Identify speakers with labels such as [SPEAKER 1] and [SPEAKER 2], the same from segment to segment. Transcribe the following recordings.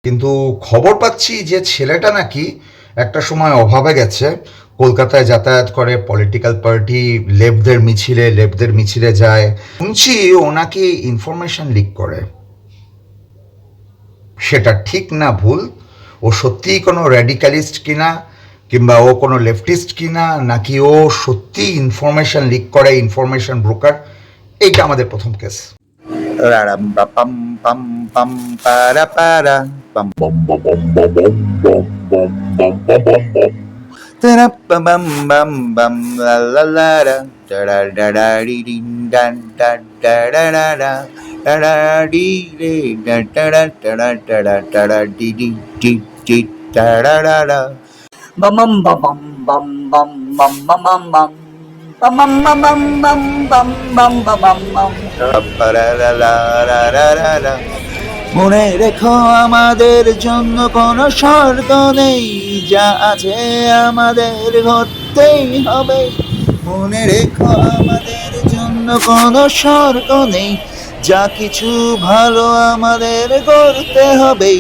[SPEAKER 1] কিন্তু খবর পাচ্ছি যে ছেলেটা নাকি একটা সময় অভাবে গেছে, কলকাতায় যাতায়াত করে, পলিটিক্যাল পার্টি লেফটদের মিছিলে যায়। শুনছি ও নাকি ইনফরমেশন লিক করে। সেটা ঠিক না ভুল, ও সত্যিই কোনো র্যাডিক্যালিস্ট কিনা, কিংবা ও কোনো লেফটিস্ট কিনা, নাকি ও সত্যিই ইনফরমেশন লিক করে, ইনফরমেশন ব্রোকার, এইটা আমাদের প্রথম case.
[SPEAKER 2] Raram ba pam pam pam para para pam bom bom bom bom bom bom bom bom bom bom bom. Ta-da bam bam bam bam la la la da da da da dee dee da da da da da da da da dee dee da da da da da da da da dee dee dee dee da da da da.
[SPEAKER 3] Bum bum bum bum bum bum bum bum bum. Bum bum bum bum bum bum bum bum bum bum.
[SPEAKER 2] মনে রেখো আমাদের জন্য কোনো স্বর্গ নেই, যা আছে আমাদের ঘটতেই হবে। মনে রেখো আমাদের জন্য কোনো স্বর্গ নেই, যা কিছু ভালো আমাদের করতে হবে।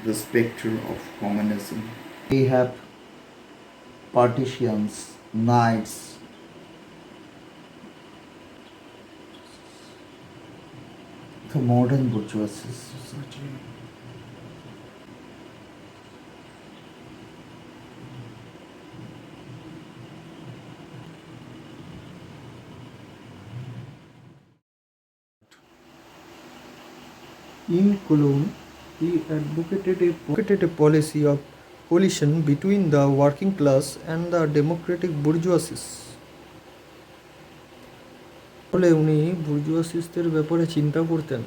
[SPEAKER 4] The spectre of communism. We have partitions, knights, the modern bourgeoisie society.
[SPEAKER 5] In Cologne, he advocated a policy of coalition between the working class and the democratic bourgeoisie. ফলে উনি বুর্জুয়াসিসদের ব্যাপারে চিন্তা করতেন।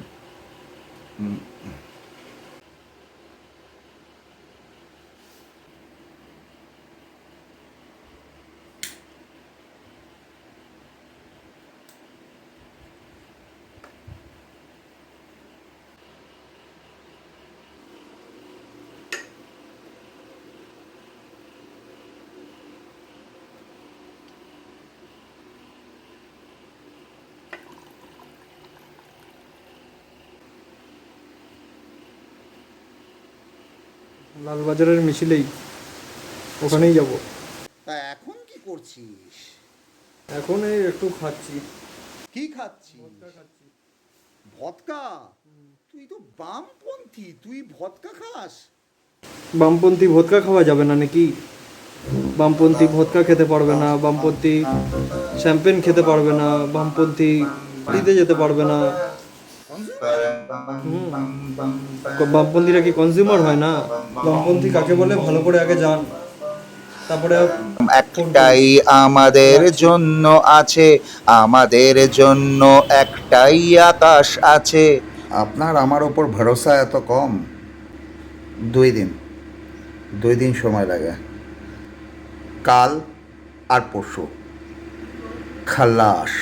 [SPEAKER 5] লালবাজারের মিছিলেই ওখানেই যাব।
[SPEAKER 4] তা এখন কি করছিস?
[SPEAKER 5] এখন এই একটু খাচ্ছি।
[SPEAKER 4] কি খাচ্ছিস? ভদকা? তুই তো বামপন্থী, তুই ভদকা খাস?
[SPEAKER 5] বামপন্থী ভদকা খাওয়া যাবে না নাকি? বামপন্থী ভদকা খেতে পারবে না, বামপন্থী শ্যাম্পেন খেতে পারবে না, বামপন্থী দিতে যেতে পারবে না। বামপন্থীরা কি কনজিউমার হয় না? বামপন্থী কাকে বলে ভালো করে আগে জান, তারপরে
[SPEAKER 2] একটাই আমাদের জন্য আছে, আমাদের জন্য একটাই আকাশ আছে।
[SPEAKER 1] আপনার আমার ওপর ভরসা এত কম? 2 দিন সময় লাগে, কাল আর পরশু খালাস।